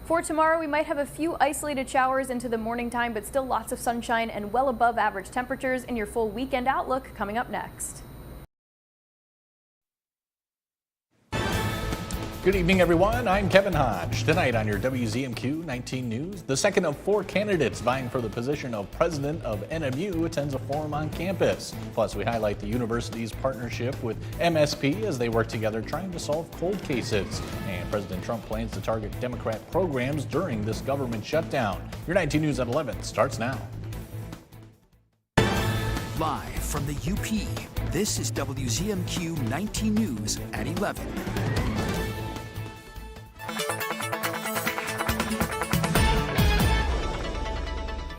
For tomorrow, we might have a few isolated showers into the morning time, but still lots of sunshine and well above average temperatures in your full weekend outlook coming up next. Good evening, everyone. I'm Kevin Hodge. Tonight on your WZMQ 19 News, the second of 4 candidates vying for the position of president of NMU attends a forum on campus. Plus, we highlight the university's partnership with MSP as they work together trying to solve cold cases. And President Trump plans to target Democrat programs during this government shutdown. Your 19 News at 11 starts now. Live from the UP, this is WZMQ 19 News at 11.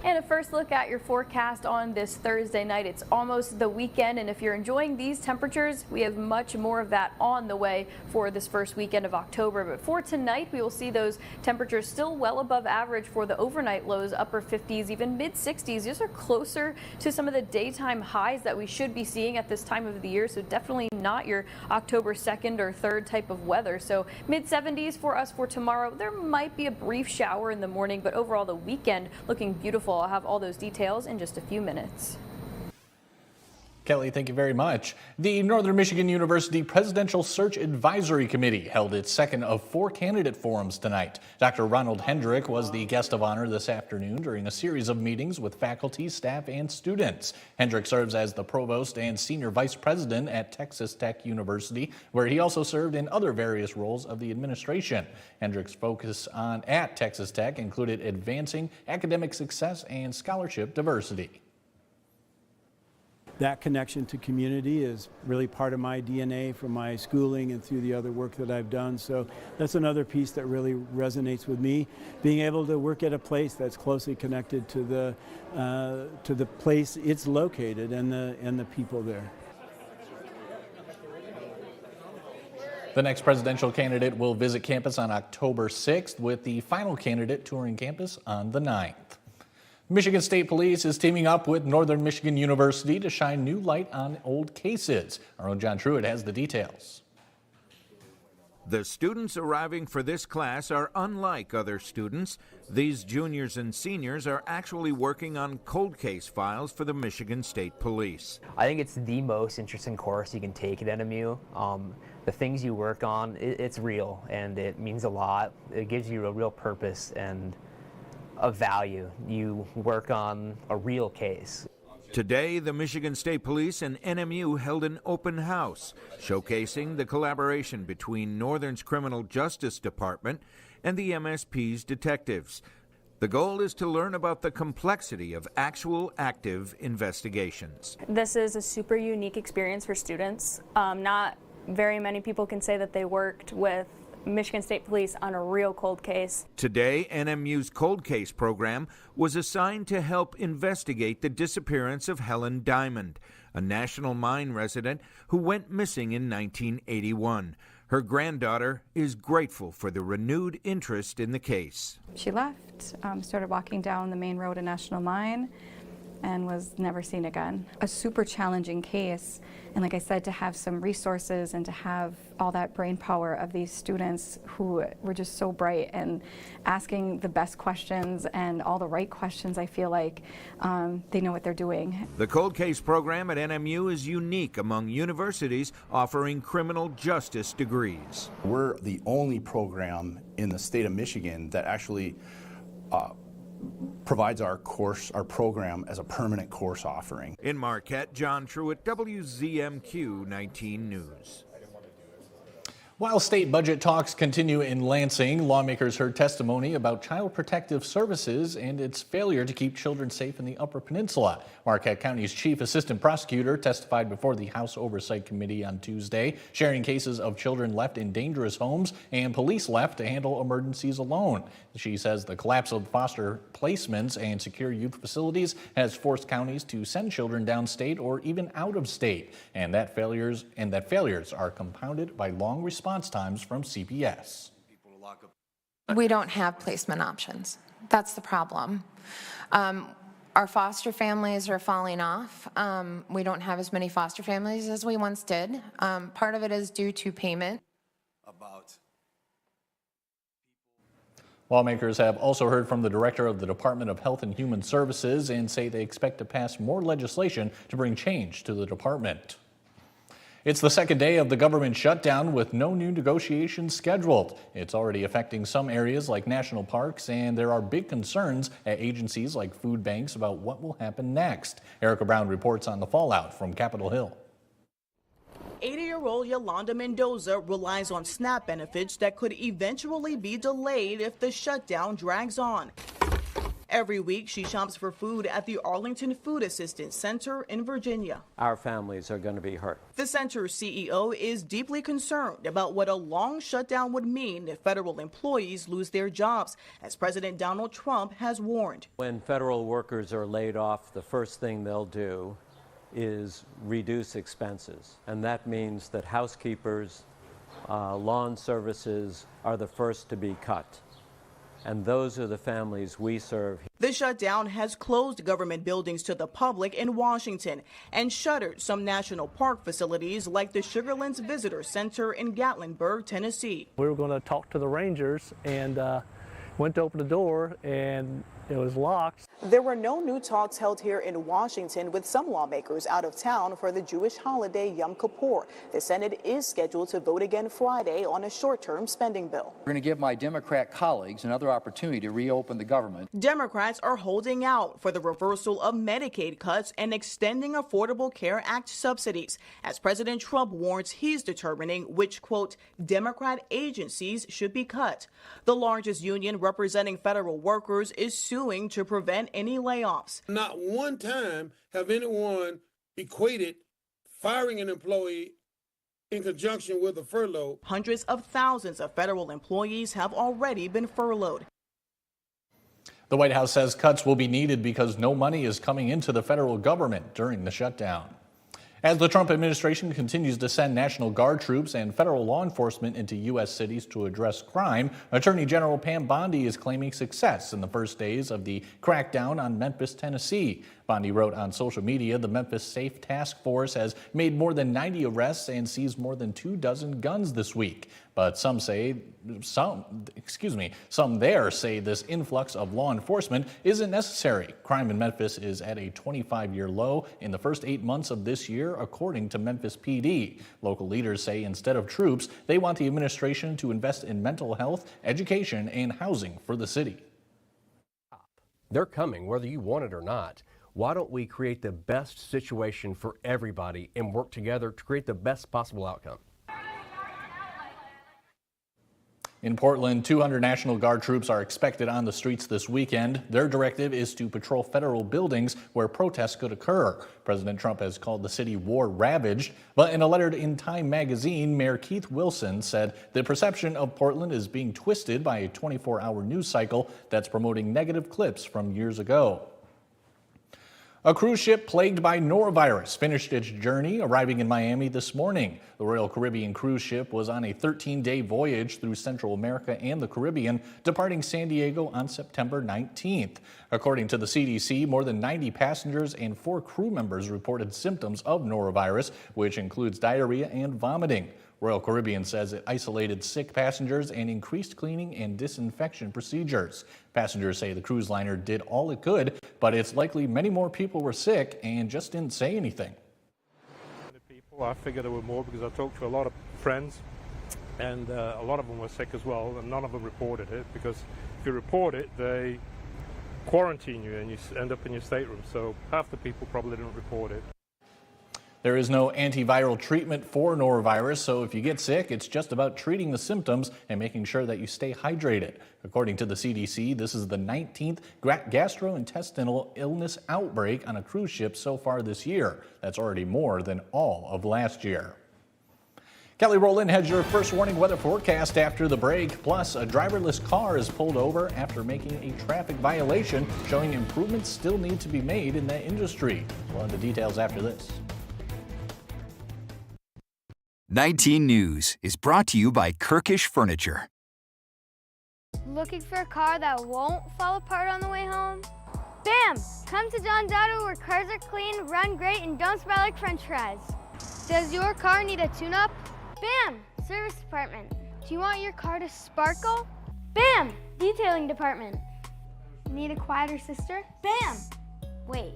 And a first look at your forecast on this Thursday night. It's almost the weekend, and if you're enjoying these temperatures, we have much more of that on the way for this first weekend of October. But for tonight, we will see those temperatures still well above average for the overnight lows, upper 50s, even mid 60s. These are closer to some of the daytime highs that we should be seeing at this time of the year, so definitely not your October 2nd or 3rd type of weather. So mid 70s for us for tomorrow. There might be a brief shower in the morning, but overall the weekend looking beautiful. I'll have all those details in just a few minutes. Kelly, thank you very much. The Northern Michigan University Presidential Search Advisory Committee held its second of 4 candidate forums tonight. Dr. Ronald Hendrick was the guest of honor this afternoon during a series of meetings with faculty, staff, and students. Hendrick serves as the provost and senior vice president at Texas Tech University, where he also served in other various roles of the administration. Hendrick's focus at Texas Tech included advancing academic success and scholarship diversity. That connection to community is really part of my DNA from my schooling and through the other work that I've done. So that's another piece that really resonates with me. Being able to work at a place that's closely connected to the place it's located and the people there. The next presidential candidate will visit campus on October 6th, with the final candidate touring campus on the 9th. Michigan State Police is teaming up with Northern Michigan University to shine new light on old cases. Our own John Truitt has the details. The students arriving for this class are unlike other students. These juniors and seniors are actually working on cold case files for the Michigan State Police. I think it's the most interesting course you can take at NMU. The things you work on, it's real and it means a lot. It gives you a real purpose and a value. You work on a real case. Today, the Michigan State Police and NMU held an open house showcasing the collaboration between Northern's Criminal Justice Department and the MSP's detectives. The goal is to learn about the complexity of actual active investigations. This is a super unique experience for students. Not very many people can say that they worked with Michigan State Police on a real cold case. Today, NMU's cold case program was assigned to help investigate the disappearance of Helen Diamond, a National Mine resident who went missing in 1981. Her granddaughter is grateful for the renewed interest in the case. She left, started walking down the main road in National Mine, and was never seen again. A super challenging case, and like I said, to have some resources and to have all that brain power of these students who were just so bright and asking the best questions and all the right questions. I feel like they know what they're doing. The cold case program at NMU is unique among universities offering criminal justice degrees. We're the only program in the state of Michigan that actually provides our program as a permanent course offering. In Marquette, John Truitt, WZMQ 19 News. While state budget talks continue in Lansing, lawmakers heard testimony about Child Protective Services and its failure to keep children safe in the Upper Peninsula. Marquette County's chief assistant prosecutor testified before the House Oversight Committee on Tuesday, sharing cases of children left in dangerous homes and police left to handle emergencies alone. She says the collapse of foster placements and secure youth facilities has forced counties to send children downstate or even out of state, and that failures are compounded by long response times from CBS. We don't have placement options. That's the problem. Our foster families are falling off. We don't have as many foster families as we once did. Part of it is due to payment. Lawmakers have also heard from the director of the Department of Health and Human Services and say they expect to pass more legislation to bring change to the department. It's the second day of the government shutdown with no new negotiations scheduled. It's already affecting some areas like national parks, and there are big concerns at agencies like food banks about what will happen next. Erica Brown reports on the fallout from Capitol Hill. 80-year-old Yolanda Mendoza relies on SNAP benefits that could eventually be delayed if the shutdown drags on. Every week, she shops for food at the Arlington Food Assistance Center in Virginia. Our families are going to be hurt. The center's CEO is deeply concerned about what a long shutdown would mean if federal employees lose their jobs, as President Donald Trump has warned. When federal workers are laid off, the first thing they'll do is reduce expenses. And that means that housekeepers, lawn services are the first to be cut. And those are the families we serve. The shutdown has closed government buildings to the public in Washington and shuttered some national park facilities like the Sugarlands Visitor Center in Gatlinburg, Tennessee. We were going to talk to the rangers and went to open the door and it was locked. There were no new talks held here in Washington, with some lawmakers out of town for the Jewish holiday Yom Kippur. The Senate is scheduled to vote again Friday on a short-term spending bill. We're going to give my Democrat colleagues another opportunity to reopen the government. Democrats are holding out for the reversal of Medicaid cuts and extending Affordable Care Act subsidies, as President Trump warns he's determining which, quote, Democrat agencies should be cut. The largest union representing federal workers is suing to prevent any layoffs. Not one time have anyone equated firing an employee in conjunction with a furlough. Hundreds of thousands of federal employees have already been furloughed. The White House says cuts will be needed because no money is coming into the federal government during the shutdown. As the Trump administration continues to send National Guard troops and federal law enforcement into U.S. cities to address crime, Attorney General Pam Bondi is claiming success in the first days of the crackdown on Memphis, Tennessee. Bondi wrote on social media the Memphis Safe Task Force has made more than 90 arrests and seized more than 24 guns this week. But some there say this influx of law enforcement isn't necessary. Crime in Memphis is at a 25-year low in the first 8 months of this year, according to Memphis PD. Local leaders say instead of troops, they want the administration to invest in mental health, education, and housing for the city. They're coming, whether you want it or not. Why don't we create the best situation for everybody and work together to create the best possible outcome? In Portland, 200 National Guard troops are expected on the streets this weekend. Their directive is to patrol federal buildings where protests could occur. President Trump has called the city war-ravaged, but in a letter in Time magazine, Mayor Keith Wilson said the perception of Portland is being twisted by a 24-hour news cycle that's promoting negative clips from years ago. A cruise ship plagued by norovirus finished its journey, arriving in Miami this morning. The Royal Caribbean cruise ship was on a 13-day voyage through Central America and the Caribbean, departing San Diego on September 19th. According to the CDC, more than 90 passengers and 4 crew members reported symptoms of norovirus, which includes diarrhea and vomiting. Royal Caribbean says it isolated sick passengers and increased cleaning and disinfection procedures. Passengers say the cruise liner did all it could, but it's likely many more people were sick and just didn't say anything. I figured there were more because I talked to a lot of friends, and a lot of them were sick as well, and none of them reported it, because if you report it, they quarantine you and you end up in your stateroom. So half the people probably didn't report it. There is no antiviral treatment for norovirus, so if you get sick, it's just about treating the symptoms and making sure that you stay hydrated. According to the CDC, this is the 19th gastrointestinal illness outbreak on a cruise ship so far this year. That's already more than all of last year. Kelly Rowland has your first warning weather forecast after the break. Plus, a driverless car is pulled over after making a traffic violation, showing improvements still need to be made in that industry. We'll have the details after this. 19 News is brought to you by Kirkish Furniture. Looking for a car that won't fall apart on the way home? Bam! Come to John's Auto where cars are clean, run great, and don't smell like french fries. Does your car need a tune-up? Bam! Service department. Do you want your car to sparkle? Bam! detailing department. Need a quieter sister? Bam! Wait.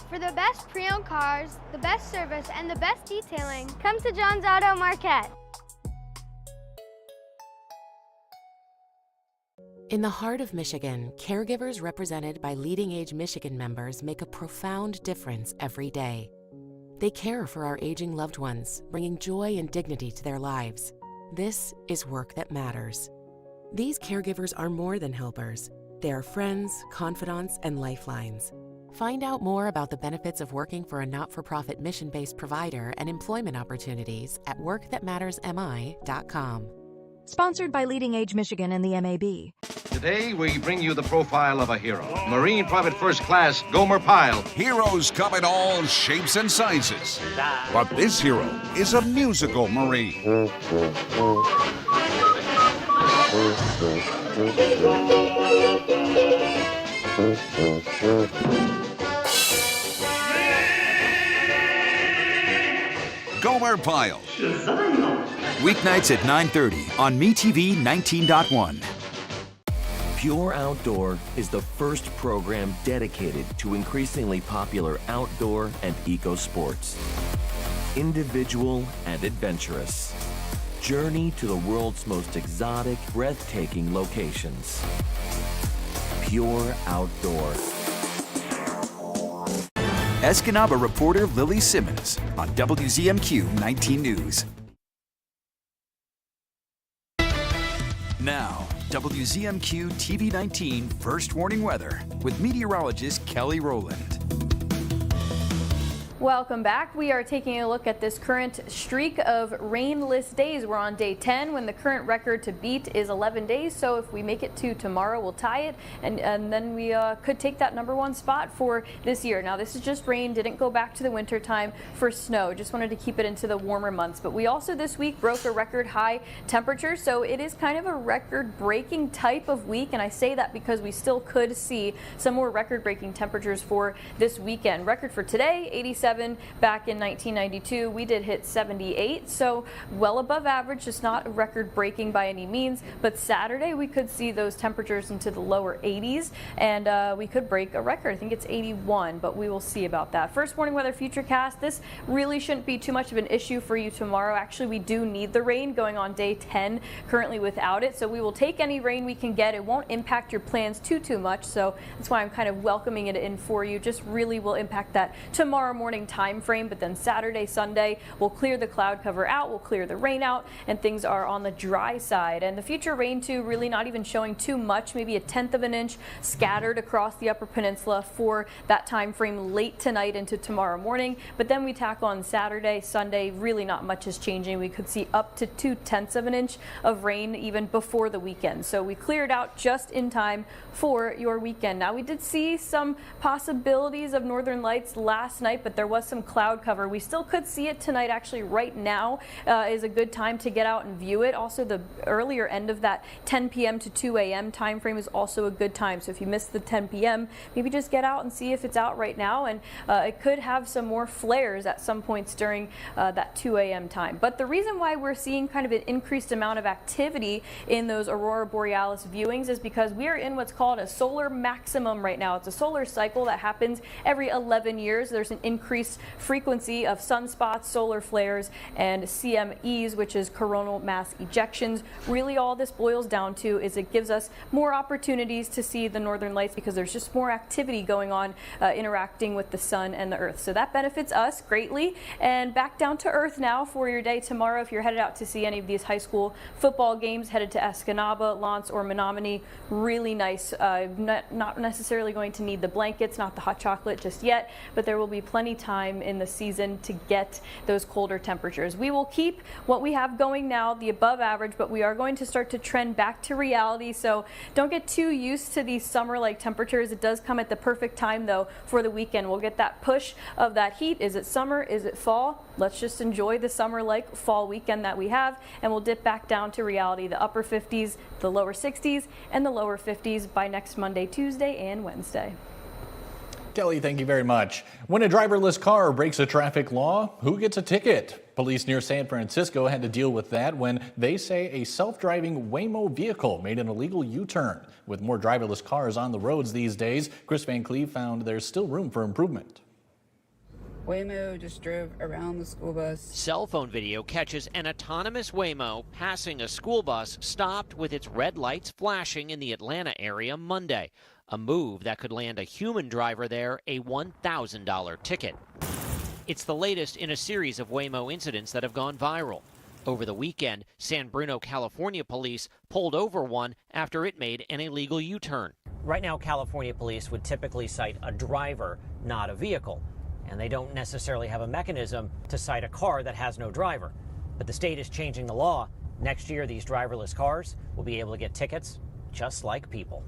For the best pre-owned cars, the best service, and the best detailing, come to John's Auto Marquette. In the heart of Michigan, caregivers represented by Leading Age Michigan members make a profound difference every day. They care for our aging loved ones, bringing joy and dignity to their lives. This is work that matters. These caregivers are more than helpers. They are friends, confidants, and lifelines. Find out more about the benefits of working for a not-for-profit mission-based provider and employment opportunities at workthatmattersmi.com. Sponsored by Leading Age Michigan and the MAB. Today, we bring you the profile of a hero. Marine Private First Class Gomer Pyle. Heroes come in all shapes and sizes. But this hero is a musical Marine. Gomer Pyle. Weeknights at 9:30 on MeTV 19.1. Pure Outdoor is the first program dedicated to increasingly popular outdoor and eco sports. Individual and adventurous. Journey to the world's most exotic, breathtaking locations. Pure Outdoor. Escanaba reporter Lily Simmons on WZMQ 19 News. Now, WZMQ TV 19 First Warning Weather with meteorologist Kelly Rowland. Welcome back. We are taking a look at this current streak of rainless days. We're on day 10 when the current record to beat is 11 days. So if we make it to tomorrow, we'll tie it, and then we could take that #1 spot for this year. Now, this is just rain, didn't go back to the winter time for snow. Just wanted to keep it into the warmer months. But we also this week broke a record high temperature, so it is kind of a record-breaking type of week, and I say that because we still could see some more record-breaking temperatures for this weekend. Record for today, 87. Back in 1992, we did hit 78, so well above average, just not record-breaking by any means. But Saturday, we could see those temperatures into the lower 80s, and we could break a record. I think it's 81, but we will see about that. First Warning Weather Futurecast. This really shouldn't be too much of an issue for you tomorrow. Actually, we do need the rain going on day 10, currently without it, so we will take any rain we can get. It won't impact your plans too much, so that's why I'm kind of welcoming it in for you. Just really will impact that tomorrow morning time frame, but then Saturday, Sunday, we'll clear the cloud cover out, we'll clear the rain out, and things are on the dry side. And the future rain too, really not even showing too much, maybe 1/10 of an inch scattered across the Upper Peninsula for that time frame late tonight into tomorrow morning. But then we tack on Saturday, Sunday, really not much is changing. We could see up to 2/10 of an inch of rain even before the weekend. So we cleared out just in time for your weekend. Now, we did see some possibilities of northern lights last night, but there was some cloud cover. We still could see it tonight. Actually, right now is a good time to get out and view it. Also, the earlier end of that 10 p.m. to 2 a.m. time frame is also a good time. So if you missed the 10 p.m., maybe just get out and see if it's out right now. And it could have some more flares at some points during that 2 a.m. time. But the reason why we're seeing kind of an increased amount of activity in those aurora borealis viewings is because we are in what's called a solar maximum right now. It's a solar cycle that happens every 11 years. There's an increased frequency of sunspots, solar flares, and CMEs, which is coronal mass ejections. Really all this boils down to is it gives us more opportunities to see the northern lights because there's just more activity going on interacting with the sun and the earth. So that benefits us greatly. And back down to earth now for your day tomorrow. If you're headed out to see any of these high school football games, headed to Escanaba, Lance, or Menominee, really nice. Not necessarily going to need the blankets, not the hot chocolate just yet, but there will be plenty time in the season to get those colder temperatures. We will keep what we have going now, the above average, but we are going to start to trend back to reality. So don't get too used to these summer-like temperatures. It does come at the perfect time though for the weekend. We'll get that push of that heat. Is it summer? Is it fall? Let's just enjoy the summer-like fall weekend that we have, and we'll dip back down to reality, the upper 50s, the lower 60s, and the lower 50s by next Monday, Tuesday, and Wednesday. Kelly, thank you very much. When a driverless car breaks a traffic law, who gets a ticket? Police near San Francisco had to deal with that when they say a self-driving Waymo vehicle made an illegal U-turn. With more driverless cars on the roads these days, Chris Van Cleve found there's still room for improvement. Waymo just drove around the school bus. Cell phone video catches an autonomous Waymo passing a school bus stopped with its red lights flashing in the Atlanta area Monday. A move that could land a human driver there a $1,000 ticket. It's the latest in a series of Waymo incidents that have gone viral. Over the weekend, San Bruno, California police pulled over one after it made an illegal U-turn. Right now, California police would typically cite a driver, not a vehicle. And they don't necessarily have a mechanism to cite a car that has no driver. But the state is changing the law. Next year, these driverless cars will be able to get tickets just like people.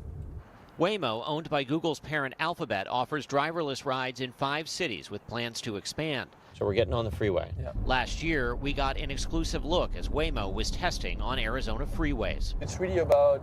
Waymo, owned by Google's parent Alphabet, offers driverless rides in 5 cities with plans to expand. So we're getting on the freeway. Last year, we got an exclusive look as Waymo was testing on Arizona freeways. It's really about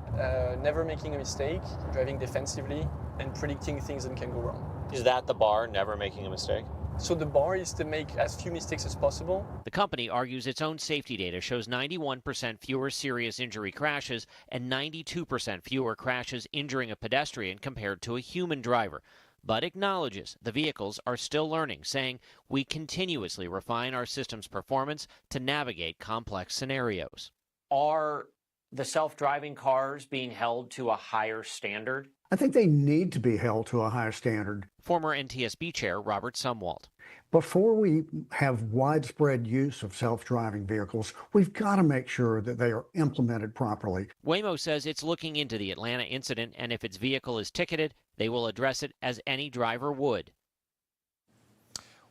never making a mistake, driving defensively, and predicting things that can go wrong. Is that the bar, never making a mistake? So the bar is to make as few mistakes as possible. The company argues its own safety data shows 91% fewer serious injury crashes and 92% fewer crashes injuring a pedestrian compared to a human driver, but acknowledges the vehicles are still learning, saying we continuously refine our system's performance to navigate complex scenarios. Are the self-driving cars being held to a higher standard? I think they need to be held to a higher standard. Former NTSB Chair Robert Sumwalt. Before we have widespread use of self-driving vehicles, we've got to make sure that they are implemented properly. Waymo says it's looking into the Atlanta incident, and if its vehicle is ticketed, they will address it as any driver would.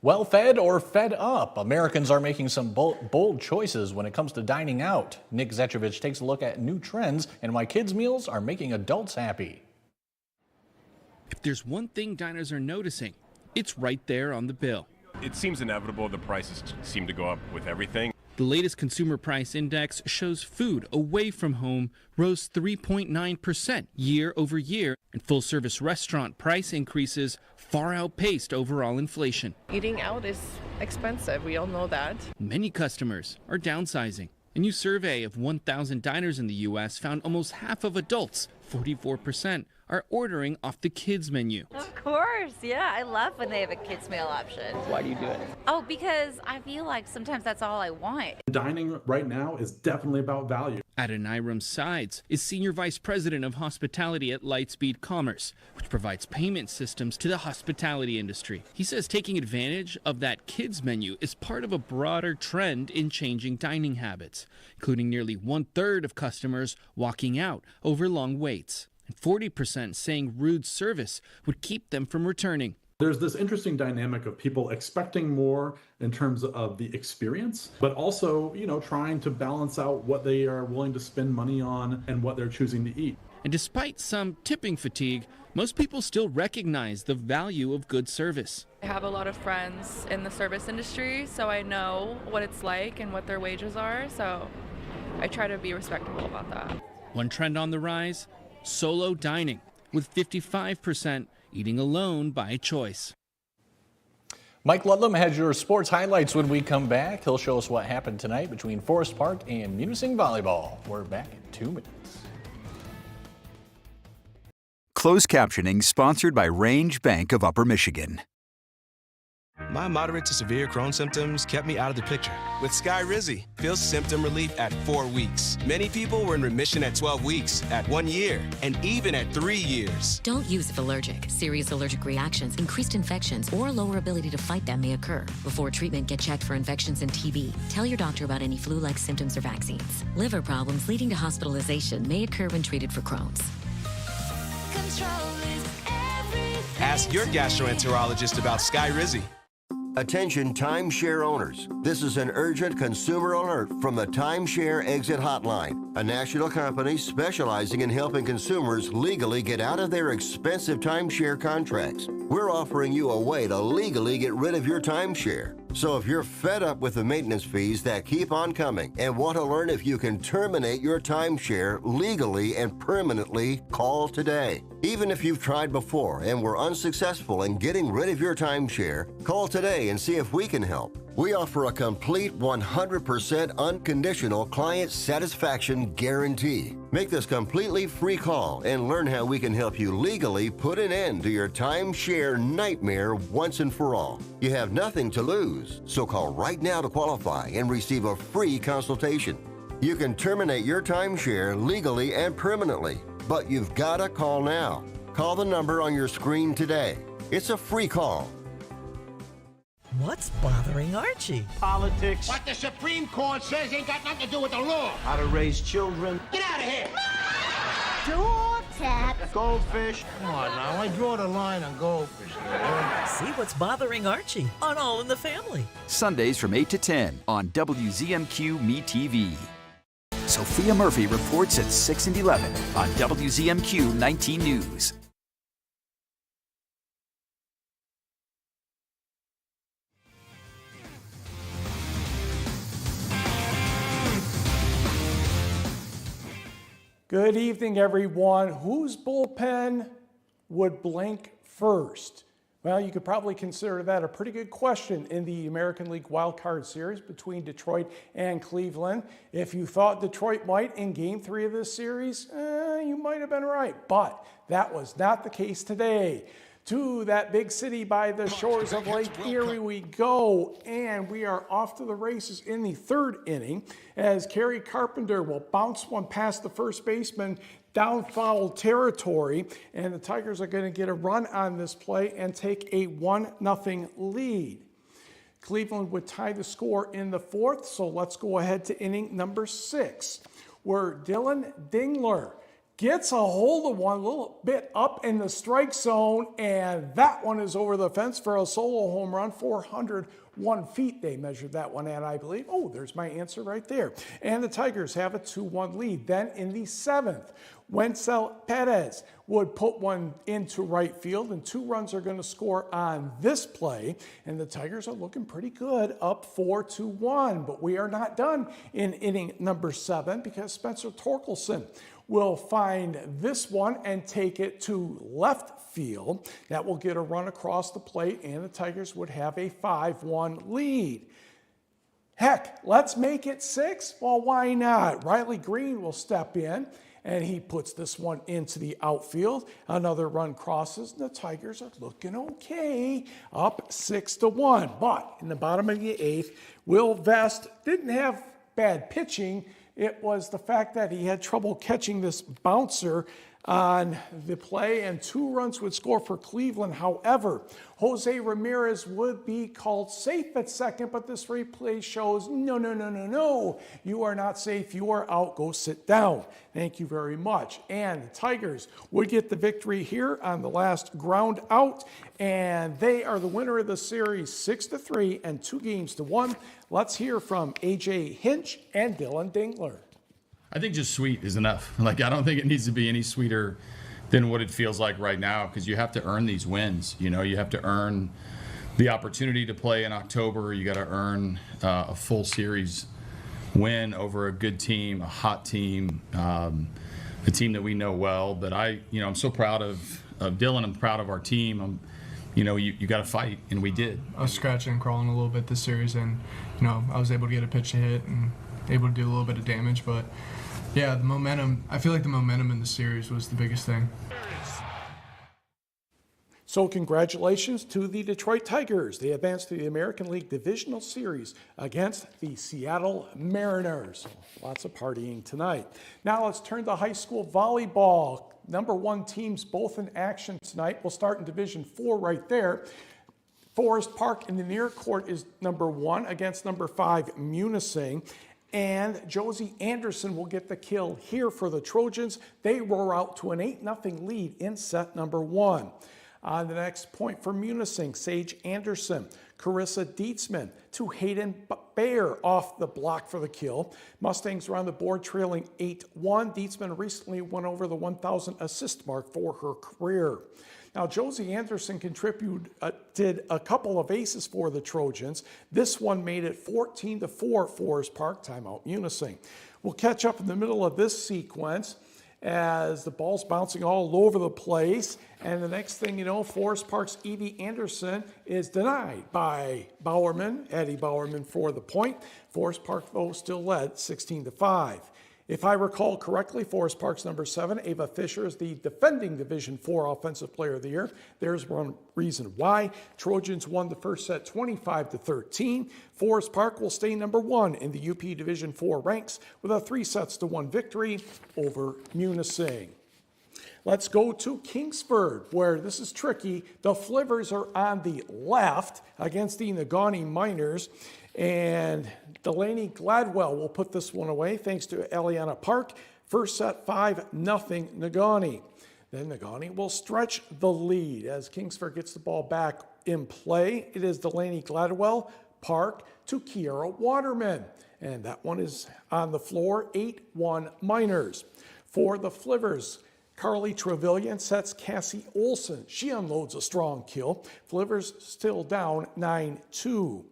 Well fed or fed up, Americans are making some bold choices when it comes to dining out. Nick Zetrovich takes a look at new trends and why kids' meals are making adults happy. If there's one thing diners are noticing, it's right there on the bill. It seems inevitable the prices seem to go up with everything. The latest consumer price index shows food away from home rose 3.9% year over year, and full-service restaurant price increases far outpaced overall inflation. Eating out is expensive. We all know that. Many customers are downsizing. A new survey of 1,000 diners in the U.S. found almost half of adults, 44%, are ordering off the kids menu. Of course, yeah. I love when they have a kids meal option. Why do you do it? Oh, because I feel like sometimes that's all I want. Dining right now is definitely about value. Adoniram Sides is Senior Vice President of Hospitality at Lightspeed Commerce, which provides payment systems to the hospitality industry. He says taking advantage of that kids menu is part of a broader trend in changing dining habits, including nearly 1/3 of customers walking out over long waits, and 40% saying rude service would keep them from returning. There's this interesting dynamic of people expecting more in terms of the experience, but also, trying to balance out what they are willing to spend money on and what they're choosing to eat. And despite some tipping fatigue, most people still recognize the value of good service. I have a lot of friends in the service industry, so I know what it's like and what their wages are, so I try to be respectable about that. One trend on the rise, solo dining, with 55% eating alone by choice. Mike Ludlam has your sports highlights when we come back. He'll show us what happened tonight between Forest Park and Munising Volleyball. We're back in 2 minutes. Closed captioning sponsored by Range Bank of Upper Michigan. My moderate to severe Crohn's symptoms kept me out of the picture. With Skyrizi, feel symptom relief at 4 weeks. Many people were in remission at 12 weeks, at 1 year, and even at 3 years. Don't use if allergic. Serious allergic reactions, increased infections, or lower ability to fight them may occur. Before treatment, get checked for infections and TB. Tell your doctor about any flu-like symptoms or vaccines. Liver problems leading to hospitalization may occur when treated for Crohn's. Ask your gastroenterologist about Skyrizi. Attention timeshare owners. This is an urgent consumer alert from the Timeshare Exit Hotline, a national company specializing in helping consumers legally get out of their expensive timeshare contracts. We're offering you a way to legally get rid of your timeshare. So if you're fed up with the maintenance fees that keep on coming and want to learn if you can terminate your timeshare legally and permanently, call today. Even if you've tried before and were unsuccessful in getting rid of your timeshare, call today and see if we can help. We offer a complete 100% unconditional client satisfaction guarantee. Make this completely free call and learn how we can help you legally put an end to your timeshare nightmare once and for all. You have nothing to lose, so call right now to qualify and receive a free consultation. You can terminate your timeshare legally and permanently, but you've got to call now. Call the number on your screen today. It's a free call. What's bothering Archie? Politics. What the Supreme Court says ain't got nothing to do with the law. How to raise children. Get out of here! Door tap. Goldfish. Come on now, I draw the line on goldfish. See what's bothering Archie on All in the Family. Sundays from 8 to 10 on WZMQ MeTV. Sophia Murphy reports at 6 and 11 on WZMQ 19 News. Good evening, everyone. Whose bullpen would blink first? Well, you could probably consider that a pretty good question in the American League Wild Card Series between Detroit and Cleveland. If you thought Detroit might in Game 3 of this series, you might have been right, but that was not the case today. To that big city by the shores of Lake Erie we go, and we are off to the races in the third inning as Kerry Carpenter will bounce one past the first baseman down foul territory, and the Tigers are going to get a run on this play and take a 1-0 lead. Cleveland would tie the score in the fourth, so let's go ahead to inning number 6, where Dylan Dingler gets a hold of one a little bit up in the strike zone, and that one is over the fence for a solo home run, 401 feet they measured that one at, I believe. Oh, there's my answer right there. And the Tigers have a 2-1 lead. Then in the 7th, Wenzel Perez would put one into right field, and 2 runs are going to score on this play, and the Tigers are looking pretty good, up 4-1. But we are not done in inning number 7 because Spencer Torkelson will find this one and take it to left field. That will get a run across the plate, and the Tigers would have a 5-1 lead. Heck, let's make it 6. Well, why not? Riley Green will step in, and he puts this one into the outfield. Another run crosses, and the Tigers are looking okay, up 6-1. But in the bottom of the 8th, Will Vest didn't have bad pitching. It was the fact that he had trouble catching this bouncer on the play, and 2 runs would score for Cleveland. However, Jose Ramirez would be called safe at second, but this replay shows no. You are not safe. You are out. Go sit down. Thank you very much. And the Tigers would get the victory here on the last ground out, and they are the winner of the series 6-3 and 2-1. Let's hear from AJ Hinch and Dylan Dingler. I think just sweet is enough. I don't think it needs to be any sweeter than what it feels like right now, because you have to earn these wins. You have to earn the opportunity to play in October. You got to earn a full series win over a good team, a hot team, a team that we know well. But I'm so proud of Dylan. I'm proud of our team. You got to fight, and we did. I was scratching and crawling a little bit this series, and I was able to get a pitch to hit and able to do a little bit of damage, but yeah, the momentum, I feel like the momentum in the series was the biggest thing. So congratulations to the Detroit Tigers. They advanced to the American League Divisional Series against the Seattle Mariners. Lots of partying tonight. Now let's turn to high school volleyball. Number 1 teams both in action tonight. We'll start in Division 4 right there. Forest Park in the near court is number 1 against number 5 Munising. And Josie Anderson will get the kill here for the Trojans. They roar out to an 8-0 lead in set number 1. On the next point for Munising, Sage Anderson, Carissa Dietzman to Hayden Bayer off the block for the kill. Mustangs are on the board trailing 8-1. Dietzman recently went over the 1,000 assist mark for her career. Now, Josie Anderson did a couple of aces for the Trojans. This one made it 14-4 Forest Park, timeout Munising. We'll catch up in the middle of this sequence as the ball's bouncing all over the place. And the next thing you know, Forest Park's Evie Anderson is denied by Bowerman, Eddie Bowerman, for the point. Forest Park, though, still led 16-5. If I recall correctly, Forest Park's number 7, Ava Fisher, is the defending Division IV Offensive Player of the Year. There's one reason why. Trojans won the first set 25-13. Forest Park will stay number 1 in the UP Division IV ranks with a 3-1 victory over Munising. Let's go to Kingsford, where this is tricky. The Flivers are on the left against the Negaunee Miners. And Delaney Gladwell will put this one away thanks to Eliana Park. First set 5-0 Negaunee. Then Negaunee will stretch the lead as Kingsford gets the ball back in play. It is Delaney Gladwell, Park to Kiara Waterman. And that one is on the floor, 8-1 Miners. For the Flivers, Carly Trevelyan sets Cassie Olson. She unloads a strong kill. Flivers still down 9-2.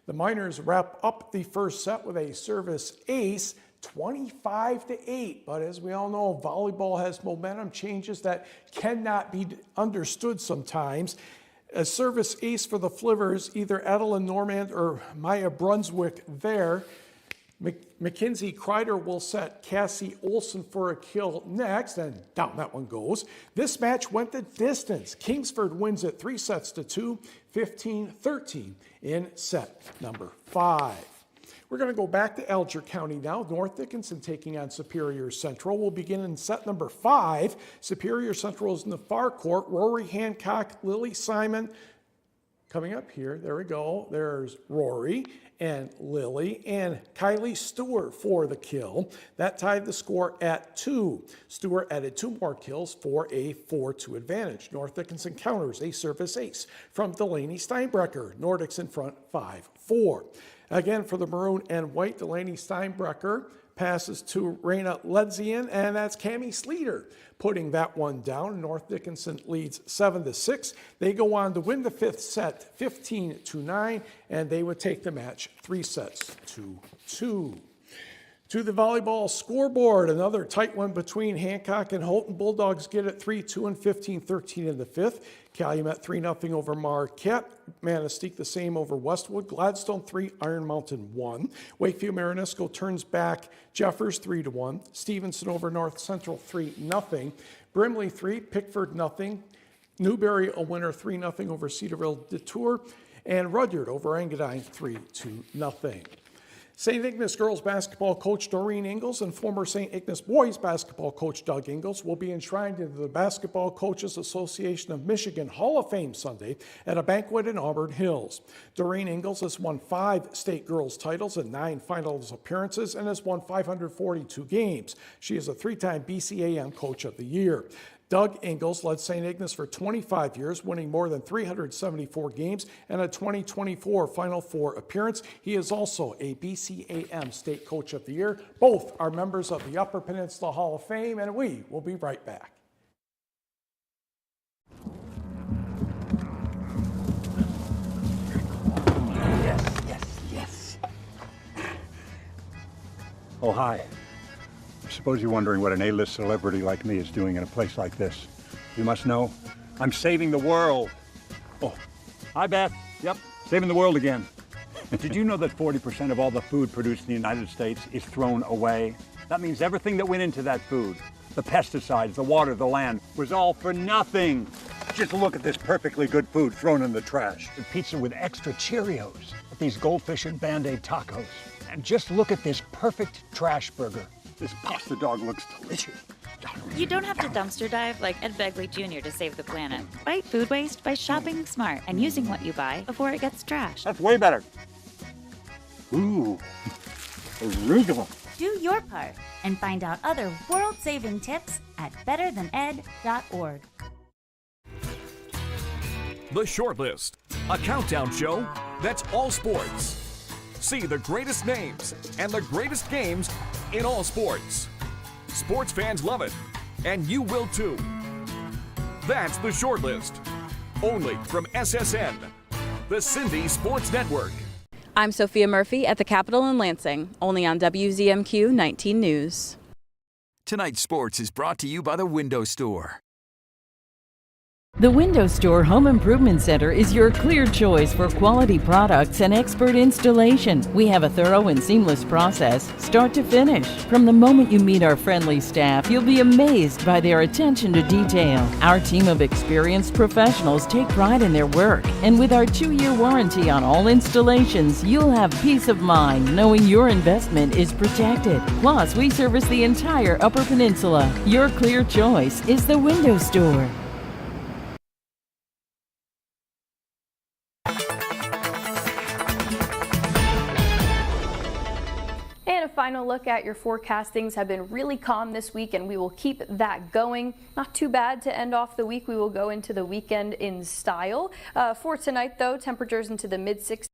The Miners wrap up the first set with a service ace, 25-8. But as we all know, volleyball has momentum changes that cannot be understood sometimes. A service ace for the Flivers, either Adeline Normand or Maya Brunswick there. Mackenzie Kreider will set Cassie Olson for a kill next, and down that one goes. This match went the distance. Kingsford wins it 3-2, 15-13 in set number 5. We're going to go back to Alger County now. North Dickinson taking on Superior Central. We'll begin in set number 5. Superior Central is in the far court. Rory Hancock, Lily Simon. Coming up here, there we go. There's Rory and Lily and Kylie Stewart for the kill. That tied the score at 2. Stewart added 2 more kills for a 4-2 advantage. North Dickinson counters a service ace from Delaney Steinbrecker. Nordics in front 5-4. Again, for the maroon and white, Delaney Steinbrecker passes to Raina Ledzian, and that's Cammie Sleater putting that one down. North Dickinson leads 7-6. They go on to win the 5th set 15-9, and they would take the match 3-2. To the volleyball scoreboard, another tight one between Hancock and Houghton. Bulldogs get it 3-2 and 15-13 in the 5th. Calumet 3-0 over Marquette. Manistee the same over Westwood. Gladstone 3, Iron Mountain 1. Wakefield Marinesco turns back Jeffers 3-1. Stevenson over North Central 3-0. Brimley 3, Pickford 0. Newberry a winner 3-0 over Cedarville Detour. And Rudyard over Engadine 3-0. St. Ignace girls basketball coach Doreen Ingalls and former St. Ignace boys basketball coach Doug Ingalls will be enshrined into the Basketball Coaches Association of Michigan Hall of Fame Sunday at a banquet in Auburn Hills. Doreen Ingalls has won 5 state girls titles and 9 finals appearances and has won 542 games. She is a 3-time BCAM Coach of the Year. Doug Ingalls led St. Ignace for 25 years, winning more than 374 games and a 2024 Final Four appearance. He is also a BCAM State Coach of the Year. Both are members of the Upper Peninsula Hall of Fame, and we will be right back. Yes. Oh, hi. I suppose you're wondering what an A-list celebrity like me is doing in a place like this. You must know, I'm saving the world. Oh, hi, Beth. Yep, saving the world again. Did you know that 40% of all the food produced in the United States is thrown away? That means everything that went into that food, the pesticides, the water, the land, was all for nothing. Just look at this perfectly good food thrown in the trash. The pizza with extra Cheerios, these goldfish and Band-Aid tacos. And just look at this perfect trash burger. This pasta dog looks delicious. You don't have to dumpster dive like Ed Begley Jr. to save the planet. Fight food waste by shopping smart and using what you buy before it gets trashed. That's way better. Ooh, arugula. Do your part and find out other world-saving tips at betterthaned.org. The Shortlist, a countdown show that's all sports. See the greatest names and the greatest games in all sports. Sports fans love it, and you will too. That's The Shortlist, only from SSN, the Cindy Sports Network. I'm Sophia Murphy at the Capitol in Lansing, only on WZMQ 19 News. Tonight's sports is brought to you by the Window Store. The Window Store Home Improvement Center is your clear choice for quality products and expert installation. We have a thorough and seamless process, start to finish. From the moment you meet our friendly staff, you'll be amazed by their attention to detail. Our team of experienced professionals take pride in their work, and with our 2-year warranty on all installations, you'll have peace of mind knowing your investment is protected. Plus, we service the entire Upper Peninsula. Your clear choice is the Window Store. And a final look at your forecast. Things have been really calm this week, and we will keep that going. Not too bad to end off the week. We will go into the weekend in style. For tonight, though, temperatures into the mid-60s.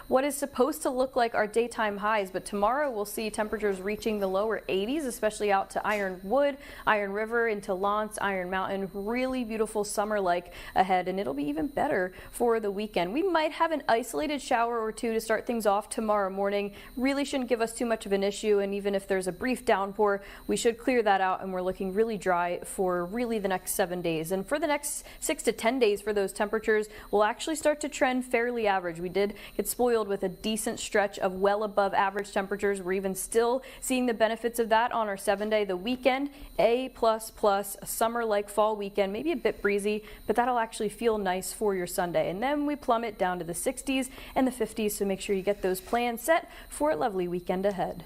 What is supposed to look like our daytime highs, but tomorrow we'll see temperatures reaching the lower 80s, especially out to Ironwood, Iron River, into Lance, Iron Mountain. Really beautiful summer-like ahead, and it'll be even better for the weekend. We might have an isolated shower or two to start things off tomorrow morning. Really shouldn't give us too much of an issue, and even if there's a brief downpour, we should clear that out, and we're looking really dry for really the next 7 days. And for the next 6 to 10 days for those temperatures, we'll actually start to trend fairly average. We did get spoiled with a decent stretch of well above average temperatures. We're even still seeing the benefits of that on our 7-day. The weekend, A++, a summer-like fall weekend, maybe a bit breezy, but that'll actually feel nice for your Sunday. And then we plummet down to the 60s and the 50s, so make sure you get those plans set for a lovely weekend ahead.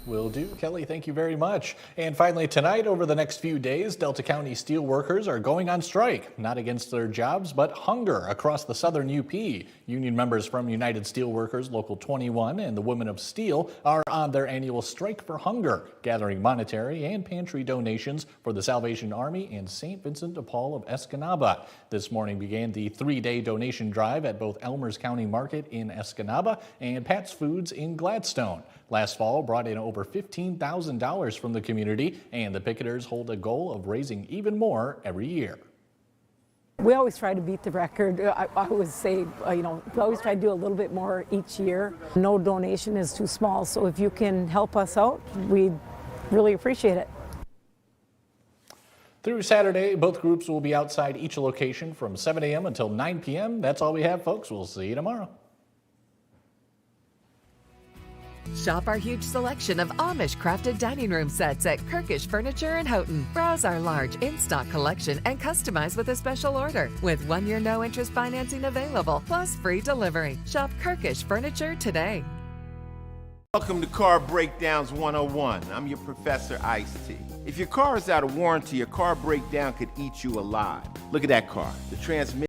Will do. Kelly, thank you very much. And finally tonight, over the next few days, Delta County steel workers are going on strike, not against their jobs, but hunger across the southern UP. Union members from United Steelworkers Local 21 and the Women of Steel are on their annual Strike for Hunger, gathering monetary and pantry donations for the Salvation Army and St. Vincent de Paul of Escanaba. This morning began the 3-day donation drive at both Elmers County Market in Escanaba and Pat's Foods in Gladstone. Last fall brought in over $15,000 from the community, and the picketers hold a goal of raising even more every year. We always try to beat the record. I always say, we always try to do a little bit more each year. No donation is too small, so if you can help us out, we'd really appreciate it. Through Saturday, both groups will be outside each location from 7 a.m. until 9 p.m. That's all we have, folks. We'll see you tomorrow. Shop our huge selection of Amish crafted dining room sets at Kirkish Furniture in Houghton. Browse our large in-stock collection and customize with a special order with 1-year no-interest financing available, plus free delivery. Shop Kirkish Furniture today. Welcome to Car Breakdowns 101. I'm your Professor Ice-T. If your car is out of warranty, a car breakdown could eat you alive. Look at that car. The transmission